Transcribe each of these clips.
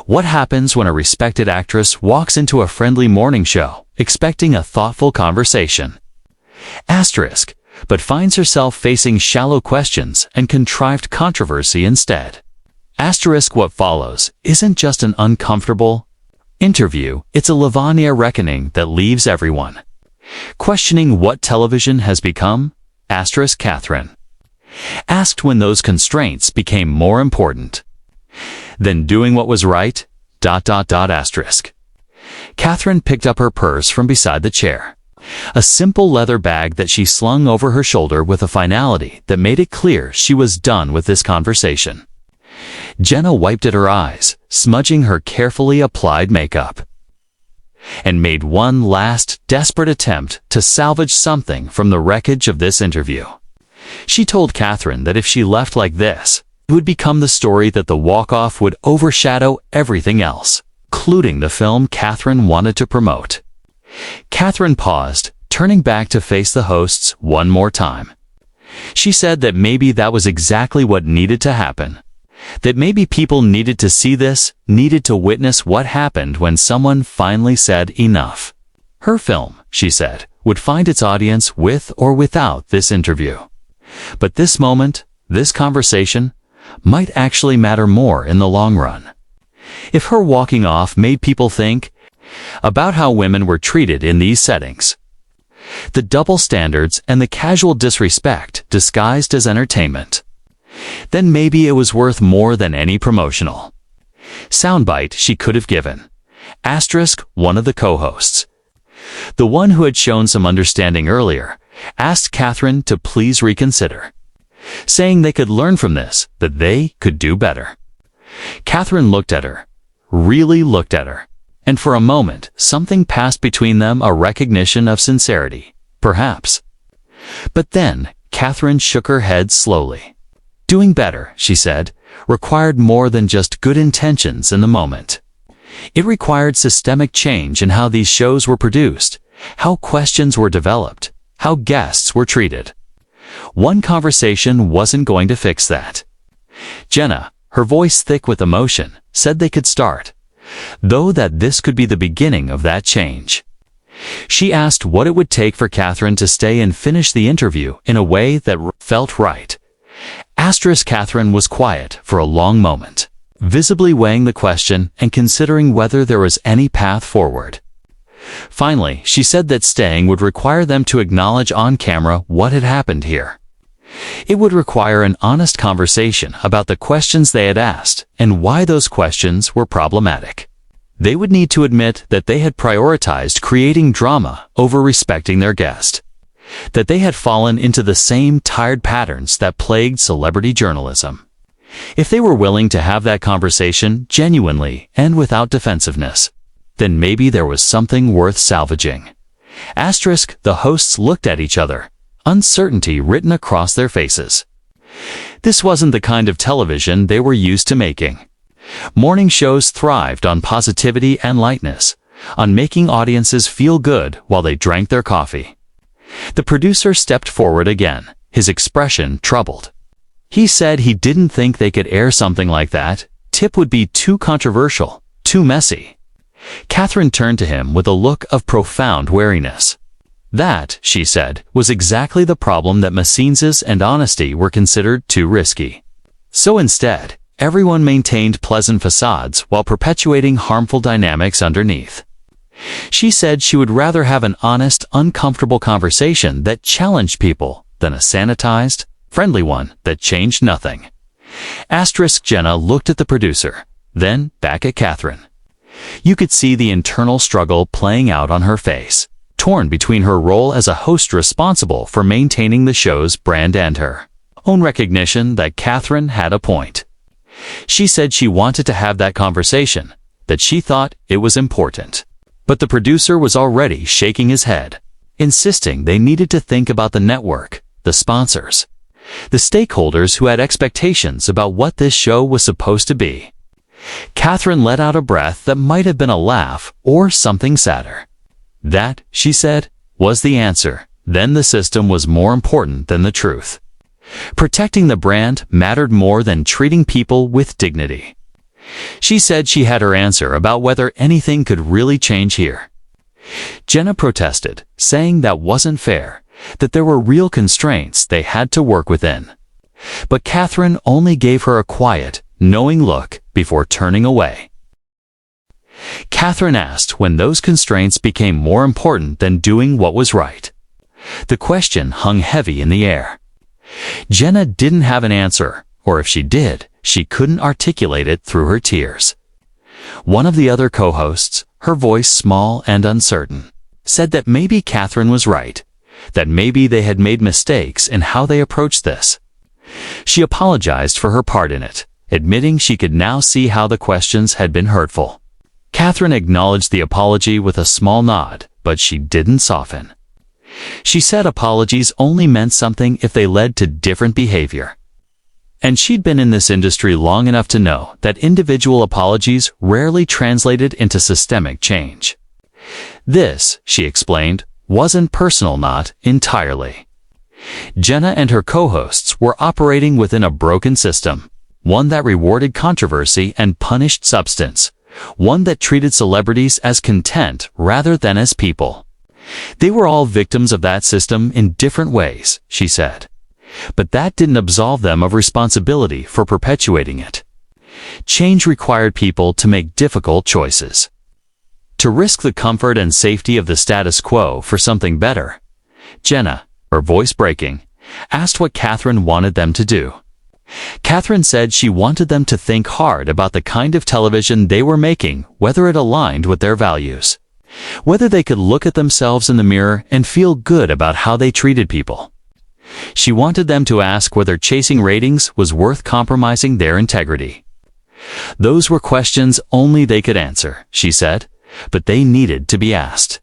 What happens when a respected actress walks into a friendly morning show, expecting a thoughtful conversation? Asterisk, but finds herself facing shallow questions and contrived controversy instead. Asterisk, what follows isn't just an uncomfortable interview, it's a Livonia reckoning that leaves everyone questioning what television has become. Asterisk, Katherine asked when those constraints became more important than doing what was right. Asterisk. Katherine picked up her purse from beside the chair, a simple leather bag that she slung over her shoulder with a finality that made it clear she was done with this conversation. Jenna wiped at her eyes, smudging her carefully applied makeup, and made one last, desperate attempt to salvage something from the wreckage of this interview. She told Katherine that if she left like this, it would become the story that the walk-off would overshadow everything else, including the film Katherine wanted to promote. Katherine paused, turning back to face the hosts one more time. She said that maybe that was exactly what needed to happen. That maybe people needed to see this, needed to witness what happened when someone finally said enough. Her film, she said, would find its audience with or without this interview. But this moment, this conversation, might actually matter more in the long run. If her walking off made people think about how women were treated in these settings, the double standards and the casual disrespect disguised as entertainment, then maybe it was worth more than any promotional soundbite she could have given. Asterisk, one of the co-hosts, the one who had shown some understanding earlier, asked Katherine to please reconsider, saying they could learn from this, that they could do better. Katherine looked at her, really looked at her, and for a moment something passed between them, a recognition of sincerity, perhaps. But then Katherine shook her head slowly. Doing better, she said, required more than just good intentions in the moment. It required systemic change in how these shows were produced, how questions were developed, how guests were treated. One conversation wasn't going to fix that. Jenna, her voice thick with emotion, said they could start, though that this could be the beginning of that change. She asked what it would take for Katherine to stay and finish the interview in a way that felt right. Asterisk, Katherine was quiet for a long moment, visibly weighing the question and considering whether there was any path forward. Finally, she said that staying would require them to acknowledge on camera what had happened here. It would require an honest conversation about the questions they had asked and why those questions were problematic. They would need to admit that they had prioritized creating drama over respecting their guest, that they had fallen into the same tired patterns that plagued celebrity journalism. If they were willing to have that conversation genuinely and without defensiveness, then maybe there was something worth salvaging. Asterisk, the hosts looked at each other, uncertainty written across their faces. This wasn't the kind of television they were used to making. Morning shows thrived on positivity and lightness, on making audiences feel good while they drank their coffee. The producer stepped forward again, his expression troubled. He said he didn't think they could air something like that. Tip would be too controversial, too messy. Katherine turned to him with a look of profound wariness. That, she said, was exactly the problem, that Messines and honesty were considered too risky. So instead, everyone maintained pleasant facades while perpetuating harmful dynamics underneath. She said she would rather have an honest, uncomfortable conversation that challenged people than a sanitized, friendly one that changed nothing. Asterisk, Jenna looked at the producer, then back at Katherine. You could see the internal struggle playing out on her face, torn between her role as a host responsible for maintaining the show's brand and her own recognition that Katherine had a point. She said she wanted to have that conversation, that she thought it was important. But the producer was already shaking his head, insisting they needed to think about the network, the sponsors, the stakeholders who had expectations about what this show was supposed to be. Katherine let out a breath that might have been a laugh or something sadder. That, she said, was the answer. Then the system was more important than the truth. Protecting the brand mattered more than treating people with dignity. She said she had her answer about whether anything could really change here. Jenna protested, saying that wasn't fair, that there were real constraints they had to work within. But Katherine only gave her a quiet, knowing look before turning away. Katherine asked when those constraints became more important than doing what was right. The question hung heavy in the air. Jenna didn't have an answer, or if she did, she couldn't articulate it through her tears. One of the other co-hosts, her voice small and uncertain, said that maybe Katherine was right, that maybe they had made mistakes in how they approached this. She apologized for her part in it, admitting she could now see how the questions had been hurtful. Katherine acknowledged the apology with a small nod, but she didn't soften. She said apologies only meant something if they led to different behavior. And she'd been in this industry long enough to know that individual apologies rarely translated into systemic change. This, she explained, wasn't personal, not entirely. Jenna and her co-hosts were operating within a broken system, one that rewarded controversy and punished substance, one that treated celebrities as content rather than as people. They were all victims of that system in different ways, she said. But that didn't absolve them of responsibility for perpetuating it. Change required people to make difficult choices. To risk the comfort and safety of the status quo for something better. Jenna, her voice breaking, asked what Katherine wanted them to do. Katherine said she wanted them to think hard about the kind of television they were making, whether it aligned with their values, whether they could look at themselves in the mirror and feel good about how they treated people. She wanted them to ask whether chasing ratings was worth compromising their integrity. Those were questions only they could answer, she said, but they needed to be asked.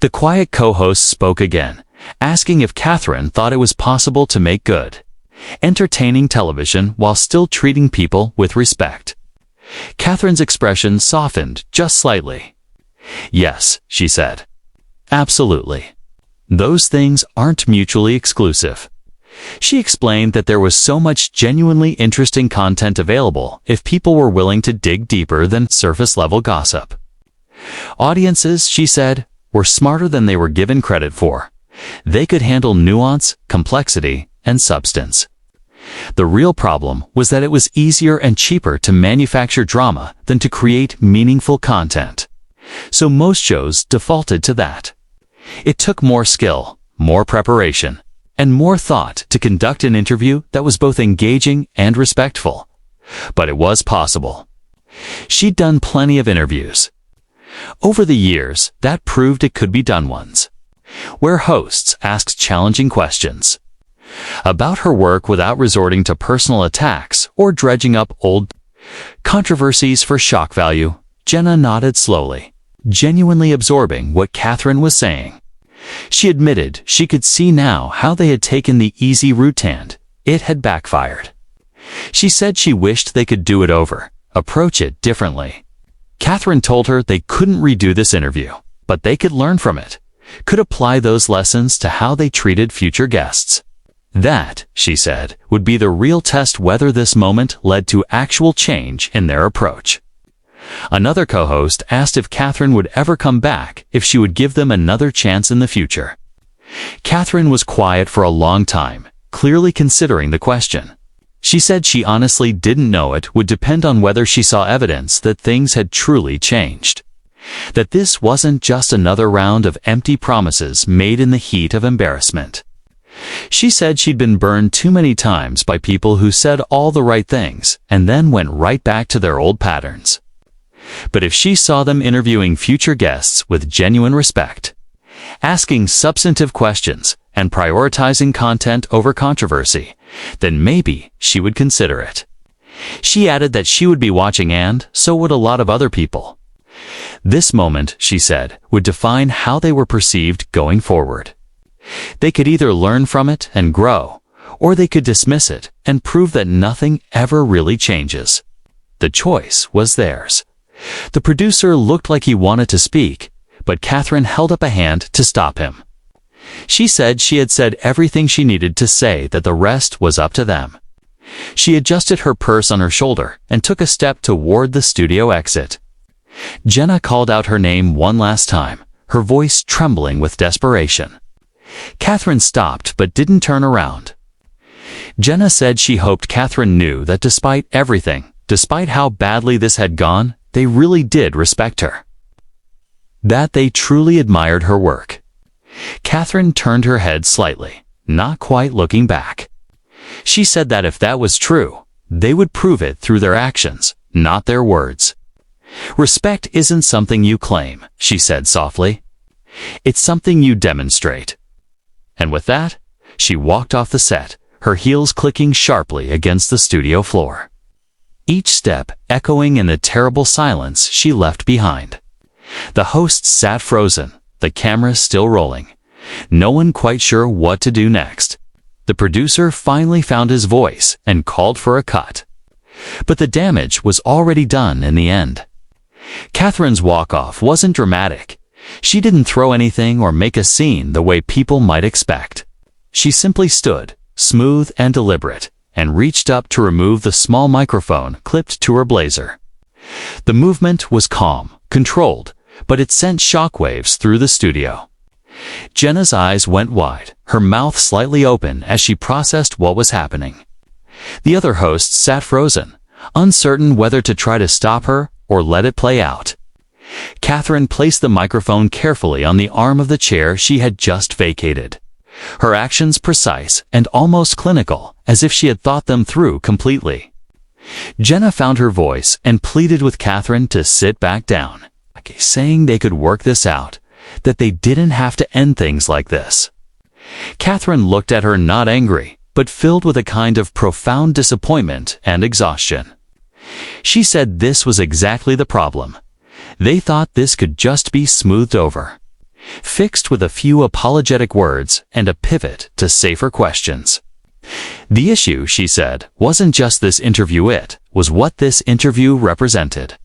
The quiet co-host spoke again, asking if Katherine thought it was possible to make good, entertaining television while still treating people with respect. Katherine's expression softened just slightly. Yes, she said. Absolutely. Those things aren't mutually exclusive. She explained that there was so much genuinely interesting content available if people were willing to dig deeper than surface-level gossip. Audiences, she said, were smarter than they were given credit for. They could handle nuance, complexity, and substance. The real problem was that it was easier and cheaper to manufacture drama than to create meaningful content. So most shows defaulted to that. It took more skill, more preparation, and more thought to conduct an interview that was both engaging and respectful. But it was possible. She'd done plenty of interviews. Over the years, that proved it could be done once, where hosts asked challenging questions about her work without resorting to personal attacks or dredging up old controversies for shock value. Jenna nodded slowly, genuinely absorbing what Katherine was saying. She admitted she could see now how they had taken the easy route and it had backfired. She said she wished they could do it over, approach it differently. Katherine told her they couldn't redo this interview, but they could learn from it, could apply those lessons to how they treated future guests. That, she said, would be the real test whether this moment led to actual change in their approach. Another co-host asked if Katherine would ever come back if she would give them another chance in the future. Katherine was quiet for a long time, clearly considering the question. She said she honestly didn't know. It would depend on whether she saw evidence that things had truly changed. That this wasn't just another round of empty promises made in the heat of embarrassment. She said she'd been burned too many times by people who said all the right things and then went right back to their old patterns. But if she saw them interviewing future guests with genuine respect, asking substantive questions, and prioritizing content over controversy, then maybe she would consider it. She added that she would be watching, and so would a lot of other people. This moment, she said, would define how they were perceived going forward. They could either learn from it and grow, or they could dismiss it and prove that nothing ever really changes. The choice was theirs. The producer looked like he wanted to speak, but Katherine held up a hand to stop him. She said she had said everything she needed to say, that the rest was up to them. She adjusted her purse on her shoulder and took a step toward the studio exit. Jenna called out her name one last time, her voice trembling with desperation. Katherine stopped but didn't turn around. Jenna said she hoped Katherine knew that despite everything, despite how badly this had gone, they really did respect her. That they truly admired her work. Katherine turned her head slightly, not quite looking back. She said that if that was true, they would prove it through their actions, not their words. Respect isn't something you claim, she said softly. It's something you demonstrate. And with that, she walked off the set, her heels clicking sharply against the studio floor. Each step echoing in the terrible silence she left behind. The hosts sat frozen, the camera still rolling. No one quite sure what to do next. The producer finally found his voice and called for a cut. But the damage was already done in the end. Katherine's walk-off wasn't dramatic. She didn't throw anything or make a scene the way people might expect. She simply stood, smooth and deliberate, and reached up to remove the small microphone clipped to her blazer. The movement was calm, controlled, but it sent shockwaves through the studio. Jenna's eyes went wide, her mouth slightly open as she processed what was happening. The other hosts sat frozen, uncertain whether to try to stop her or let it play out. Katherine placed the microphone carefully on the arm of the chair she had just vacated. Her actions precise and almost clinical, as if she had thought them through completely. Jenna found her voice and pleaded with Katherine to sit back down, saying they could work this out, that they didn't have to end things like this. Katherine looked at her not angry, but filled with a kind of profound disappointment and exhaustion. She said this was exactly the problem. They thought this could just be smoothed over, fixed with a few apologetic words and a pivot to safer questions. The issue, she said, wasn't just this interview, it was what this interview represented.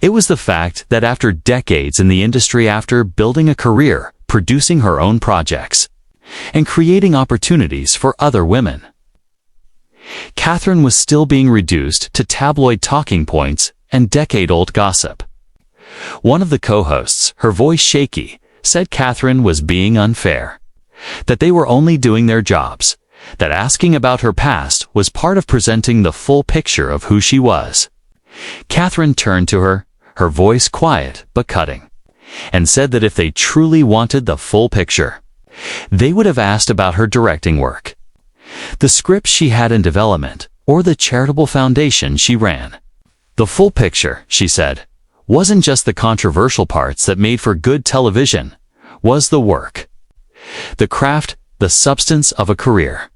It was the fact that after decades in the industry, after building a career, producing her own projects, and creating opportunities for other women, Katherine was still being reduced to tabloid talking points and decade-old gossip. One of the co-hosts, her voice shaky, said Katherine was being unfair, that they were only doing their jobs, that asking about her past was part of presenting the full picture of who she was. Katherine turned to her, her voice quiet but cutting, and said that if they truly wanted the full picture, they would have asked about her directing work, the script she had in development, or the charitable foundation she ran. The full picture, she said, wasn't just the controversial parts that made for good television, was the work, the craft, the substance of a career.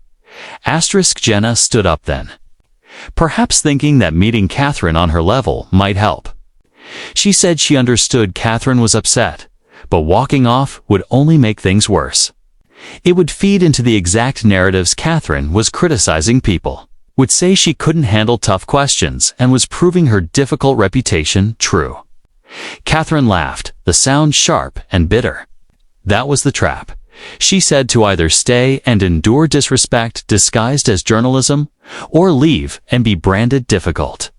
Jenna stood up then, perhaps thinking that meeting Katherine on her level might help. She said she understood Katherine was upset, but walking off would only make things worse. It would feed into the exact narratives Katherine was criticizing people, would say she couldn't handle tough questions and was proving her difficult reputation true. Katherine laughed, the sound sharp and bitter. That was the trap. She said to either stay and endure disrespect disguised as journalism, or leave and be branded difficult.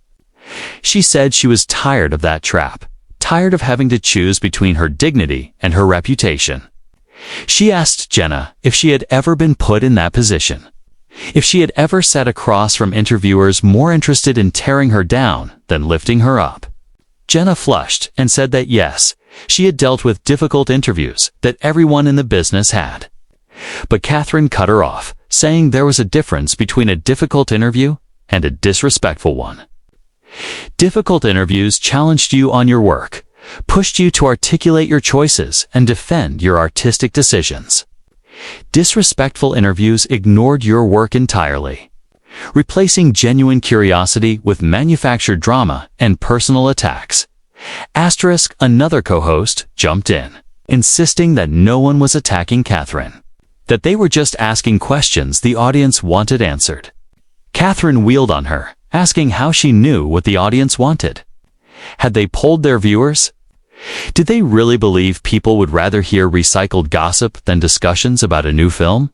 She said she was tired of that trap, tired of having to choose between her dignity and her reputation. She asked Jenna if she had ever been put in that position, if she had ever sat across from interviewers more interested in tearing her down than lifting her up. Jenna flushed and said that yes, she had dealt with difficult interviews that everyone in the business had. But Katherine cut her off, saying there was a difference between a difficult interview and a disrespectful one. Difficult interviews challenged you on your work, pushed you to articulate your choices and defend your artistic decisions. Disrespectful interviews ignored your work entirely, replacing genuine curiosity with manufactured drama and personal attacks. Another co-host, jumped in, insisting that no one was attacking Katherine, that they were just asking questions the audience wanted answered. Katherine wheeled on her, asking how she knew what the audience wanted. Had they polled their viewers? Did they really believe people would rather hear recycled gossip than discussions about a new film?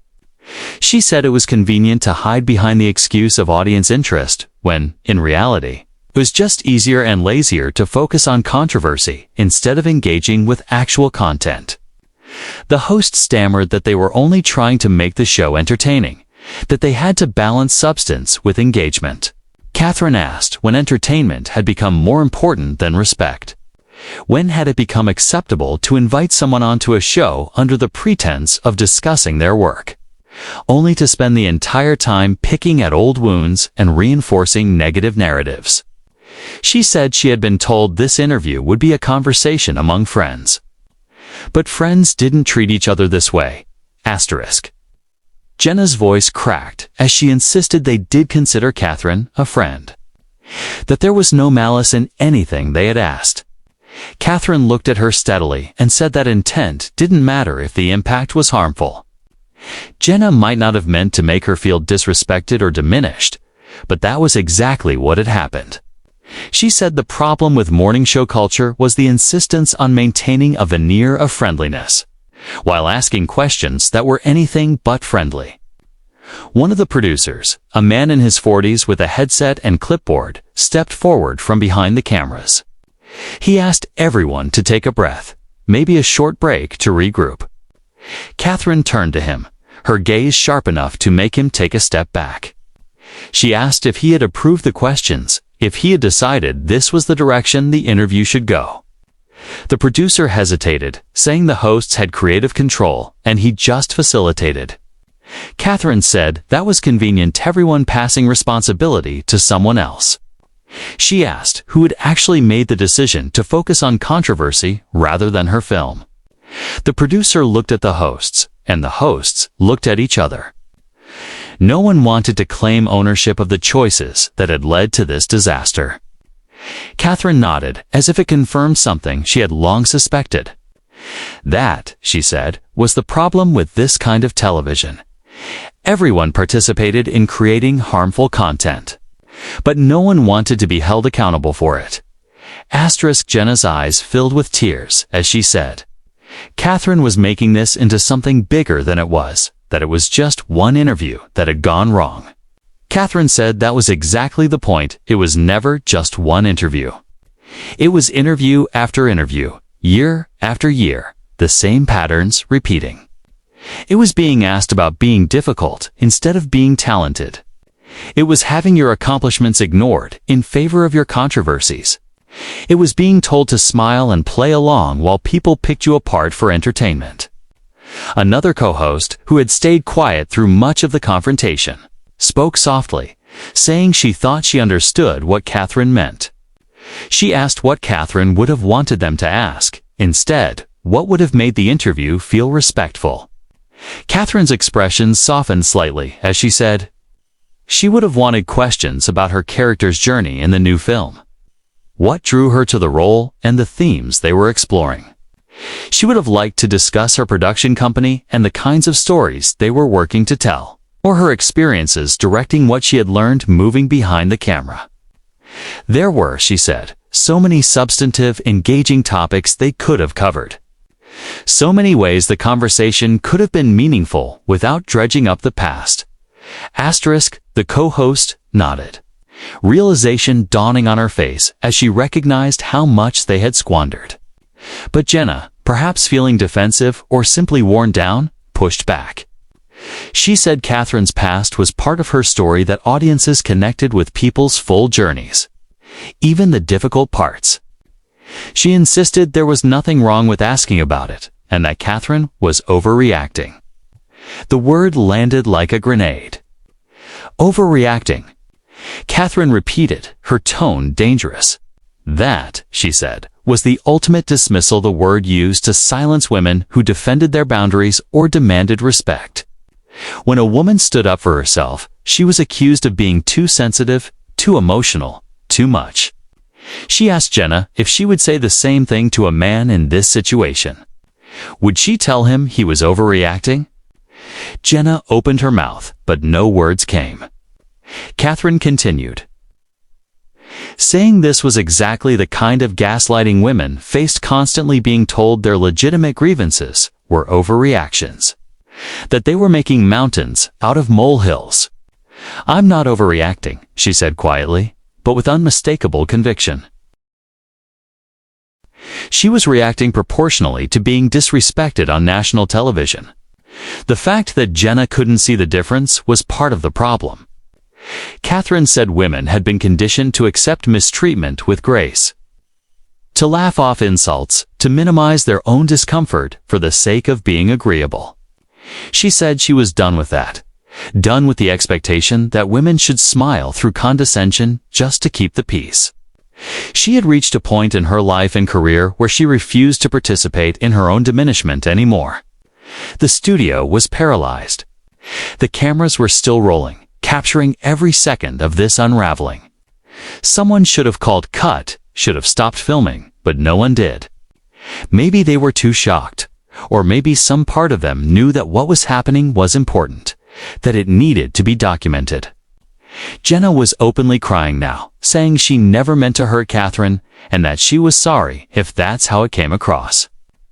She said it was convenient to hide behind the excuse of audience interest, when, in reality, it was just easier and lazier to focus on controversy instead of engaging with actual content. The host stammered that they were only trying to make the show entertaining, that they had to balance substance with engagement. Katherine asked when entertainment had become more important than respect. When had it become acceptable to invite someone onto a show under the pretense of discussing their work, only to spend the entire time picking at old wounds and reinforcing negative narratives? She said she had been told this interview would be a conversation among friends. But friends didn't treat each other this way. Asterisk. Jenna's voice cracked as she insisted they did consider Katherine a friend, that there was no malice in anything they had asked. Katherine looked at her steadily and said that intent didn't matter if the impact was harmful. Jenna might not have meant to make her feel disrespected or diminished, but that was exactly what had happened. She said the problem with morning show culture was the insistence on maintaining a veneer of friendliness, while asking questions that were anything but friendly. One of the producers, a man in his 40s with a headset and clipboard, stepped forward from behind the cameras. He asked everyone to take a breath, maybe a short break to regroup. Katherine turned to him, her gaze sharp enough to make him take a step back. She asked if he had approved the questions, if he had decided this was the direction the interview should go. The producer hesitated, saying the hosts had creative control and he just facilitated. Katherine said that was convenient to everyone, passing responsibility to someone else. She asked who had actually made the decision to focus on controversy rather than her film. The producer looked at the hosts, and the hosts looked at each other. No one wanted to claim ownership of the choices that had led to this disaster. Katherine nodded, as if it confirmed something she had long suspected. That, she said, was the problem with this kind of television. Everyone participated in creating harmful content, but no one wanted to be held accountable for it. Asterisk. Jenna's eyes filled with tears as she said, Katherine was making this into something bigger than it was, that it was just one interview that had gone wrong. Katherine said that was exactly the point. It was never just one interview. It was interview after interview, year after year, the same patterns repeating. It was being asked about being difficult instead of being talented. It was having your accomplishments ignored in favor of your controversies. It was being told to smile and play along while people picked you apart for entertainment. Another co-host, who had stayed quiet through much of the confrontation, spoke softly, saying she thought she understood what Katherine meant. She asked what Katherine would have wanted them to ask. Instead, what would have made the interview feel respectful? Katherine's expression softened slightly as she said, she would have wanted questions about her character's journey in the new film. What drew her to the role and the themes they were exploring. She would have liked to discuss her production company and the kinds of stories they were working to tell, or her experiences directing, what she had learned moving behind the camera. There were, she said, so many substantive, engaging topics they could have covered. So many ways the conversation could have been meaningful without dredging up the past. Asterisk. The co-host nodded, realization dawning on her face as she recognized how much they had squandered. But Jenna, perhaps feeling defensive or simply worn down, pushed back. She said Katherine's past was part of her story, that audiences connected with people's full journeys, even the difficult parts. She insisted there was nothing wrong with asking about it, and that Katherine was overreacting. The word landed like a grenade. Overreacting. Katherine repeated, her tone dangerous. That, she said, was the ultimate dismissal, the word used to silence women who defended their boundaries or demanded respect. When a woman stood up for herself, she was accused of being too sensitive, too emotional, too much. She asked Jenna if she would say the same thing to a man in this situation. Would she tell him he was overreacting? Jenna opened her mouth, but no words came. Katherine continued, saying this was exactly the kind of gaslighting women faced, constantly being told their legitimate grievances were overreactions. that they were making mountains out of molehills. "I'm not overreacting," she said quietly, but with unmistakable conviction. She was reacting proportionally to being disrespected on national television. The fact that Jenna couldn't see the difference was part of the problem. Katherine said women had been conditioned to accept mistreatment with grace, to laugh off insults, to minimize their own discomfort for the sake of being agreeable. She said she was done with that, done with the expectation that women should smile through condescension just to keep the peace. She had reached a point in her life and career where she refused to participate in her own diminishment anymore. The studio was paralyzed. The cameras were still rolling, capturing every second of this unraveling. Someone should have called cut, should have stopped filming, but no one did. Maybe they were too shocked, or maybe some part of them knew that what was happening was important, that it needed to be documented. Jenna was openly crying now, saying she never meant to hurt Katherine and that she was sorry if that's how it came across.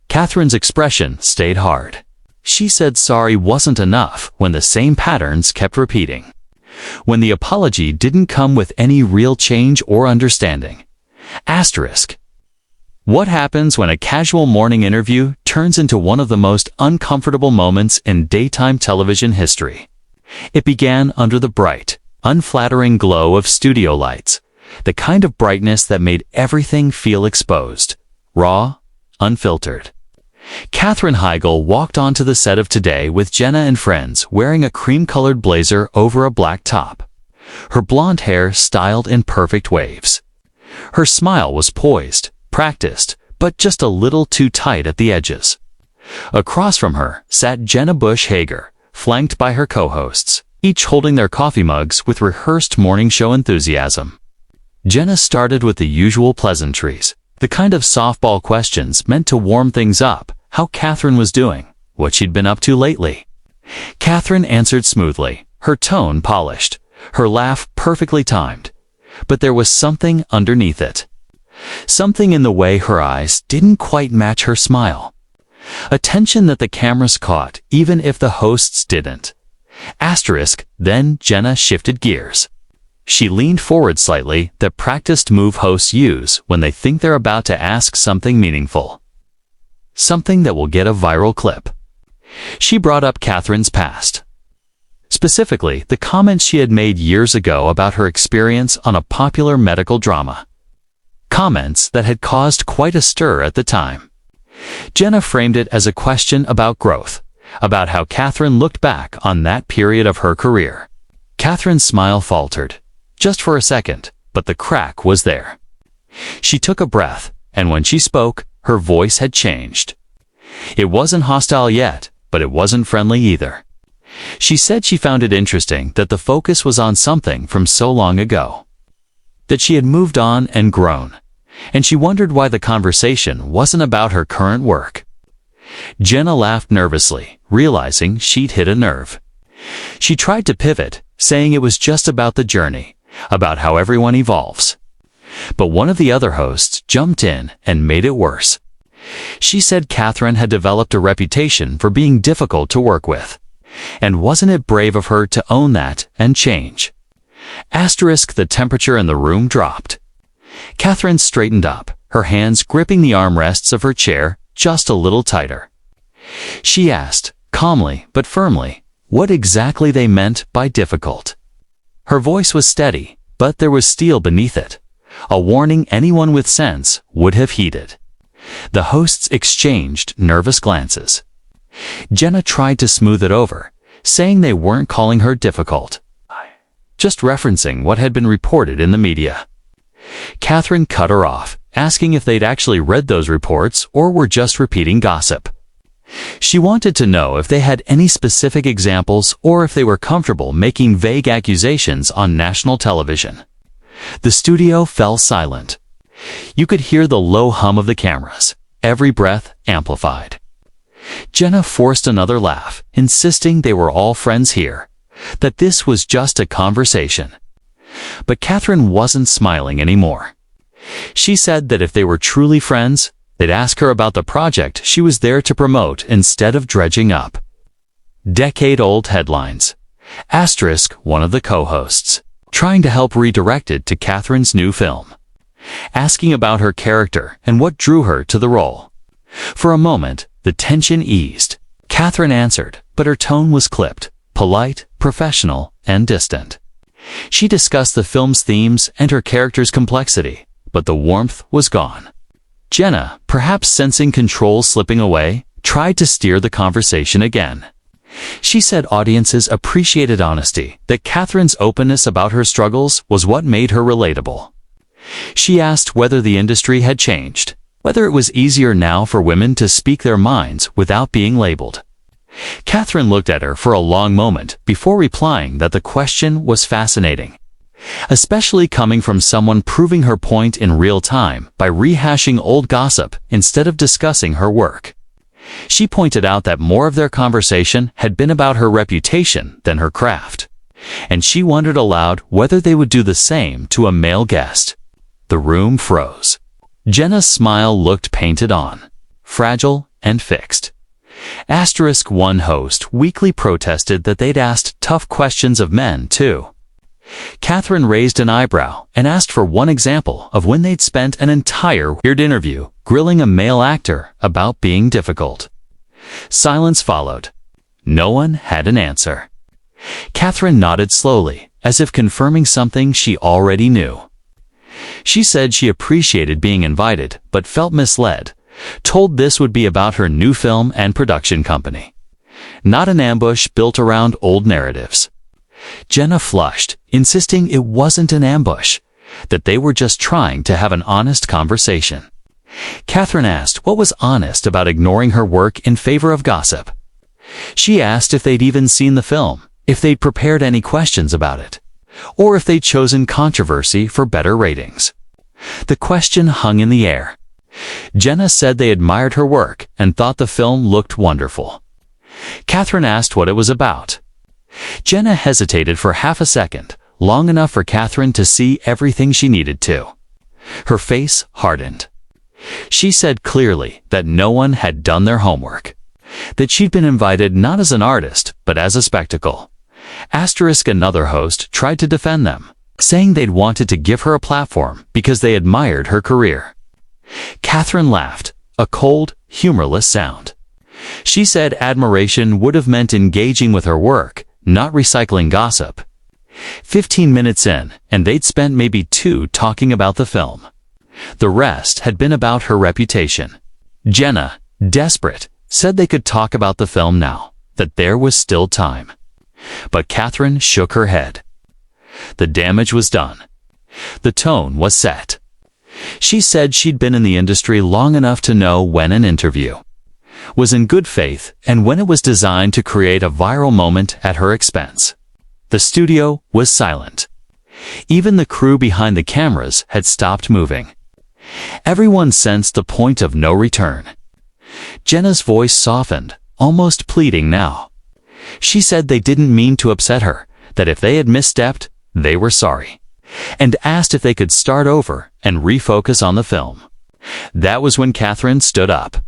Katherine's expression stayed hard. She said sorry wasn't enough when the same patterns kept repeating, when the apology didn't come with any real change or understanding. Asterisk. What happens when a casual morning interview turns into one of the most uncomfortable moments in daytime television history? It began under the bright, unflattering glow of studio lights, the kind of brightness that made everything feel exposed, raw, unfiltered. Katherine Heigl walked onto the set of Today with Jenna and Friends wearing a cream-colored blazer over a black top, her blonde hair styled in perfect waves. Her smile was poised, practiced, but just a little too tight at the edges. Across from her sat Jenna Bush Hager, flanked by her co-hosts, each holding their coffee mugs with rehearsed morning show enthusiasm. Jenna started with the usual pleasantries, the kind of softball questions meant to warm things up, how Katherine was doing, what she'd been up to lately. Katherine answered smoothly, her tone polished, her laugh perfectly timed, but there was something underneath it. Something in the way her eyes didn't quite match her smile. A tension that the cameras caught, even if the hosts didn't. Asterisk, then Jenna shifted gears. She leaned forward slightly, that practiced move hosts use when they think they're about to ask something meaningful. Something that will get a viral clip. She brought up Katherine's past. Specifically, the comments she had made years ago about her experience on a popular medical drama. Comments that had caused quite a stir at the time. Jenna framed it as a question about growth, about how Katherine looked back on that period of her career. Katherine's smile faltered, just for a second, but the crack was there. She took a breath, and when she spoke, her voice had changed. It wasn't hostile yet, but it wasn't friendly either. She said she found it interesting that the focus was on something from so long ago, that she had moved on and grown, and she wondered why the conversation wasn't about her current work. Jenna laughed nervously, realizing she'd hit a nerve. She tried to pivot, saying it was just about the journey, about how everyone evolves. But one of the other hosts jumped in and made it worse. She said Katherine had developed a reputation for being difficult to work with, and wasn't it brave of her to own that and change? Asterisk, the temperature in the room dropped. Katherine straightened up, her hands gripping the armrests of her chair just a little tighter. She asked, calmly but firmly, what exactly they meant by difficult. Her voice was steady, but there was steel beneath it, a warning anyone with sense would have heeded. The hosts exchanged nervous glances. Jenna tried to smooth it over, saying they weren't calling her difficult, just referencing what had been reported in the media. Katherine cut her off, asking if they'd actually read those reports or were just repeating gossip. She wanted to know if they had any specific examples or if they were comfortable making vague accusations on national television. The studio fell silent. You could hear the low hum of the cameras, every breath amplified. Jenna forced another laugh, insisting they were all friends here, that this was just a conversation. But Katherine wasn't smiling anymore. She said that if they were truly friends, they'd ask her about the project she was there to promote instead of dredging up. Decade-old headlines. Asterisk, one of the co-hosts, trying to help redirect it to Katherine's new film. Asking about her character and what drew her to the role. For a moment, the tension eased. Katherine answered, but her tone was clipped, polite, professional, and distant. She discussed the film's themes and her character's complexity, but the warmth was gone. Jenna, perhaps sensing control slipping away, tried to steer the conversation again. She said audiences appreciated honesty, that Katherine's openness about her struggles was what made her relatable. She asked whether the industry had changed, whether it was easier now for women to speak their minds without being labeled. Katherine looked at her for a long moment before replying that the question was fascinating, especially coming from someone proving her point in real time by rehashing old gossip instead of discussing her work. She pointed out that more of their conversation had been about her reputation than her craft, and she wondered aloud whether they would do the same to a male guest. The room froze. Jenna's smile looked painted on, fragile and fixed. Asterisk, one host weakly protested that they'd asked tough questions of men, too. Katherine raised an eyebrow and asked for one example of when they'd spent an entire weird interview grilling a male actor about being difficult. Silence followed. No one had an answer. Katherine nodded slowly, as if confirming something she already knew. She said she appreciated being invited, but felt misled, told this would be about her new film and production company, not an ambush built around old narratives. Jenna flushed, insisting it wasn't an ambush, that they were just trying to have an honest conversation. Katherine asked what was honest about ignoring her work in favor of gossip. She asked if they'd even seen the film, if they'd prepared any questions about it, or if they'd chosen controversy for better ratings. The question hung in the air. Jenna said they admired her work and thought the film looked wonderful. Katherine asked what it was about. Jenna hesitated for half a second, long enough for Katherine to see everything she needed to. Her face hardened. She said clearly that no one had done their homework, that she'd been invited not as an artist, but as a spectacle. Asterisk, another host tried to defend them, saying they'd wanted to give her a platform because they admired her career. Katherine laughed, a cold, humorless sound. She said admiration would have meant engaging with her work, not recycling gossip. 15 minutes in, and they'd spent maybe 2 talking about the film. The rest had been about her reputation. Jenna, desperate, said they could talk about the film now, that there was still time. But Katherine shook her head. The damage was done. The tone was set. She said she'd been in the industry long enough to know when an interview was in good faith and when it was designed to create a viral moment at her expense. The studio was silent. Even the crew behind the cameras had stopped moving. Everyone sensed the point of no return. Jenna's voice softened, almost pleading now. She said they didn't mean to upset her, that if they had misstepped, they were sorry, and asked if they could start over and refocus on the film. That was when Katherine stood up.